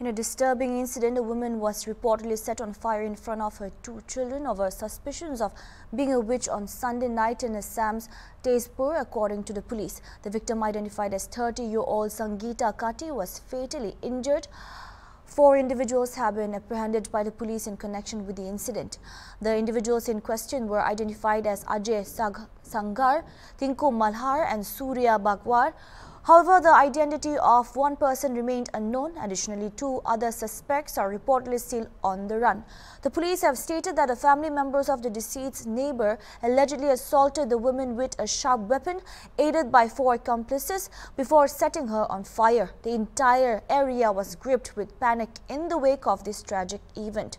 In a disturbing incident, a woman was reportedly set on fire in front of her 2 children over suspicions of being a witch on Sunday night in Assam's Tezpur, according to the police. The victim, identified as 30-year-old Sangeeta Kati, was fatally injured. 4 individuals have been apprehended by the police in connection with the incident. The individuals in question were identified as Ajay Sangar, Tinku Malhar and Surya Bagwar. However, the identity of one person remained unknown. Additionally, 2 other suspects are reportedly still on the run. The police have stated that the family members of the deceased's neighbor allegedly assaulted the woman with a sharp weapon, aided by 4 accomplices, before setting her on fire. The entire area was gripped with panic in the wake of this tragic event.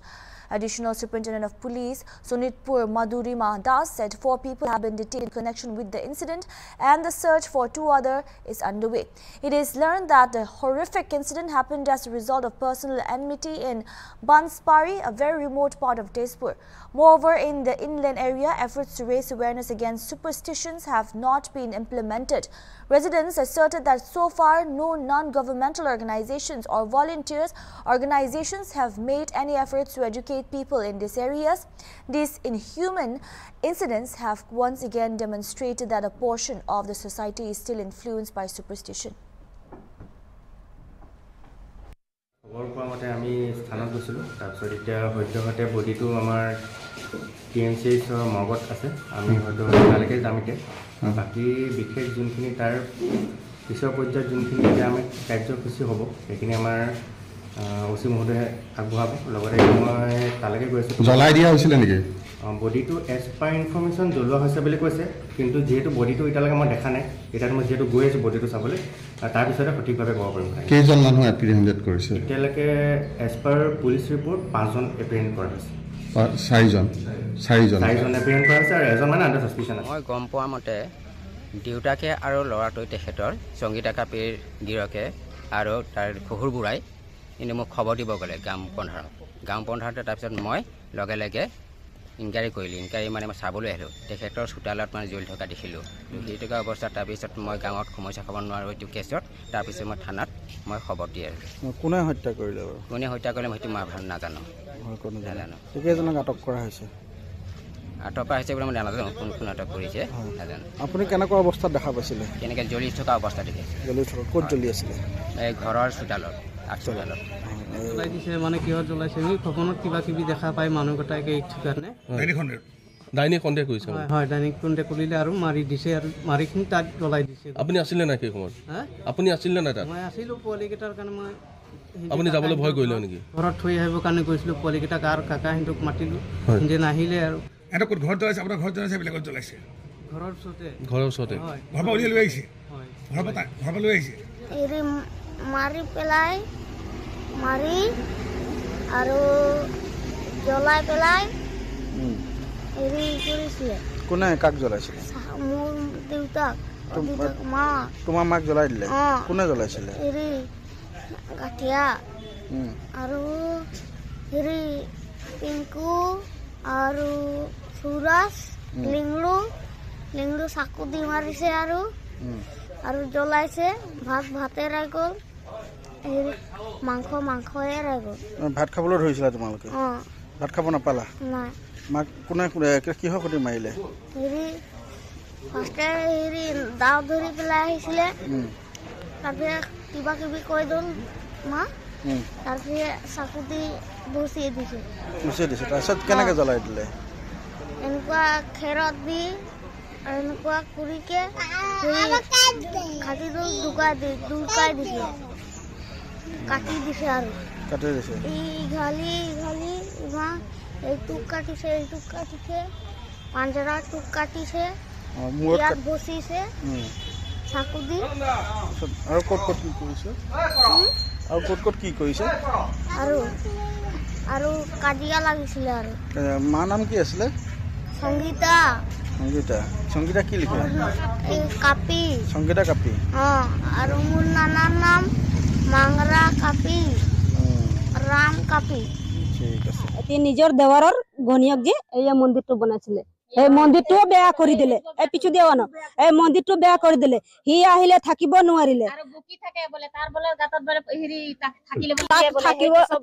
Additional Superintendent of Police Sonitpur Madhurima Das said 4 people have been detained in connection with the incident and the search for 2 others is underway. It is learned that the horrific incident happened as a result of personal enmity in Banspari, a very remote part of Tezpur. Moreover, in the inland area, efforts to raise awareness against superstitions have not been implemented. Residents asserted that so far no non-governmental organizations or volunteers organizations have made any efforts to educate people in these areas. These inhuman incidents have once again demonstrated that a portion of the society is still influenced by superstition. বাকি বিশেষ যোনখিনি তাৰ পিছৰ পৰ্যায়ত যোনখিনি আমি কাৰ্যসূচী হ'ব সেইখিনি আমাৰ ওচি মহোদয়ে আগবঢ়াব লগতে মই তালৈকে গৈছোঁ জ্বলাই দিয়া হৈছিল নেকি বডিটো এজ পাৰ ইনফৰমেশ্যন জ্বলোৱা হৈছে বুলি কৈছে কিন্তু যেহেতু বডিটো এতিয়ালৈকে মই দেখা নাই এতিয়া মই যেহেতু গৈ আছোঁ বডিটো চাবলৈ তাৰপিছতে সঠিকভাৱে ক'ব পাৰিম কেইজন মানুহ এপ্ৰিহেণ্ডেড কৰিছে এতিয়ালৈকে as per police report 5জন apprehend কৰা হৈছে 4জন এপ্ৰিহেণ্ড কৰা হৈছে আৰু এজন মানে আণ্ডাৰ ছাছপিশ্যন আছে মই গম পোৱা মতে দেউতাকে আৰু ল'ৰাটোৱে তেখেতৰ সংগীতা কাপীৰ গিৰকে আৰু তাৰ শহুৰ বুঢ়াই কিন্তু মোক খবৰ দিব গ'লে গাঁও পন্ধাৰত তাৰপিছত মই লগে লগে ইনকুৱাৰী কৰিলোঁ ইনকুৱাৰী মানে মই চাবলৈ আহিলোঁ তেখেতৰ চোতালত মানে জ্বলি থকা দেখিলোঁ জ্বলি থকা অৱস্থাত তাৰপিছত মই গাঁৱত সমস্যা খাব নোৱাৰোঁ এইটো কেছত তাৰপিছত মই থানাত মই খবৰ দি আহিলোঁ কোনে হত্যা কৰিলে কোনে হত্যা কৰিলে মই সেইটো মই ভাল নাজানো কেইজনক আটক কৰা হৈছে আটক কৰা হৈছে বুলি মই নাজানো কোন আটক কৰিছে নাজানো আপুনি কেনেকুৱা অৱস্থাত দেখা পাইছিলে কেনেকৈ জ্বলি থকা অৱস্থা দেখিছে জ্বলি থকা ক'ত জ্বলি আছিলে এই ঘৰৰ চোতালত আগচোতালত জ্বলাই দিছে মানে কিহত জ্বলাইছে খবৰত কিবা কিবি দেখা পাই মানুহ গোটাইকে ইচ্ছুক কাৰণে ডাইনিক কণ্টেক্ট কৰিছে হয় ডাইনিক কণ্টেক্ট কৰিলে আৰু মাৰি দিছে আৰু মাৰিখিনি তাত জ্বলাই দিছে আপুনি আছিলে নাই সেই সময়ত আপুনি আছিলে নাই তাত মই আছিলোঁ পোৱালিকেইটাৰ কাৰণে মই আপুনি যাবলৈ ভয় কৰিলে নেকি ঘৰত থৈ আহিবৰ কাৰণে গৈছিলোঁ পোৱালিকেইটাক আৰু কাকা সিহঁতক মাতিলোঁ যে নাহিলে আৰু এটা ক'ত ঘৰত জ্বলাইছে আপোনাৰ ঘৰত জ্বলাইছে বেলেগত জ্বলাইছে ঘৰৰ ওচৰতে ঘৰৰ পৰা উলিয়াই লৈ আহিছে ঘৰৰ পৰা লৈ আহিছে মাৰি পেলাই মাৰি আৰু জ্বলাই পেলাই হেৰি কৰিছিলে কোনে কাক জ্বলাইছিলে মোৰ দেউতাক তোমাৰ মাক জ্বলাই দিলে কোনে জ্বলাইছিলে হেৰি গাঠিয়া আৰু হেৰি পিংকু আৰু সুৰাজ লিংলু চাকু দি মাৰিছে আৰু জ্বলাইছে ভাতে এৰাই গ'ল হেৰি মাংসই এৰাই গ'ল ভাত খাবলৈ ধৰিছিলা তোমালোকে ভাত খাব নাপালা নাই মাক কোনে কিহৰ সৈতে মাৰিলে হেৰি ফাৰ্ষ্টে হেৰি দাও ধৰি পেলাই আহিছিলে তাৰপিছত কিবা কিবি কৈ গ'ল মা তাৰপিছত চাকু দি বচিয়ে দিছে তাৰপিছত কেনেকৈ জ্বলাই দিলে এনেকুৱা খেৰত দি আৰু এনেকুৱা কৰিকে খাটিটো দুকাই দিছে কাটি দিছে আৰু ইঘালি ইমান এইটোক কাটিছে পাঞ্জৰা টোক কাটিছে ইয়াত বচিছে চাকু দি আৰু ক'ত কি কৰিছে আৰু কাজিয়া লাগিছিলে আৰু মাৰ নাম কি আছিলে সংগীতা কি লিখে কাপি সংগীতা কাপি আৰু মোৰ নানাৰ নাম মাংৰা কাপি ৰাম কাপি ঠিক আছে নিজৰ দেৱাৰৰ ঘনীয়েক যে এই মন্দিৰটো বনাইছিলে এই মন্দিৰটো বেয়া কৰি দিলে এই পিছু দেৱা ন এই মন্দিৰটো বেয়া কৰি দিলে হি আহিলে থাকিব নোৱাৰিলে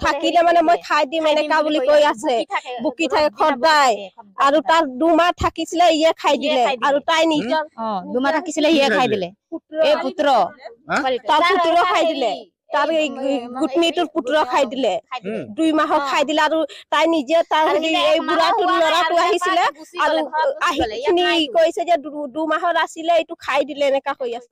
থাকিলে মানে মই খাই দিম এনেকা বুলি কৈ আছে বুকি থাকে সদায় আৰু তাৰ 2 মাহ থাকিছিলে ইয়ে খাই দিলে আৰু তাই নিজৰ 2 মাহ থাকিছিলে ইয়ে খাই দিলে এই পুত্ৰ তাৰ পুত্ৰ খাই দিলে তাৰ গুটনিটোৰ পুত্ৰ খাই দিলে 2 মাহৰ খাই দিলে আৰু তাই নিজে তাৰ এই বুঢ়াটোৰ ল'ৰাটো আহিছিলে আৰু আহি কৈছে যে 2 মাহৰ আছিলে এইটো খাই দিলে এনেকা কৈ আছে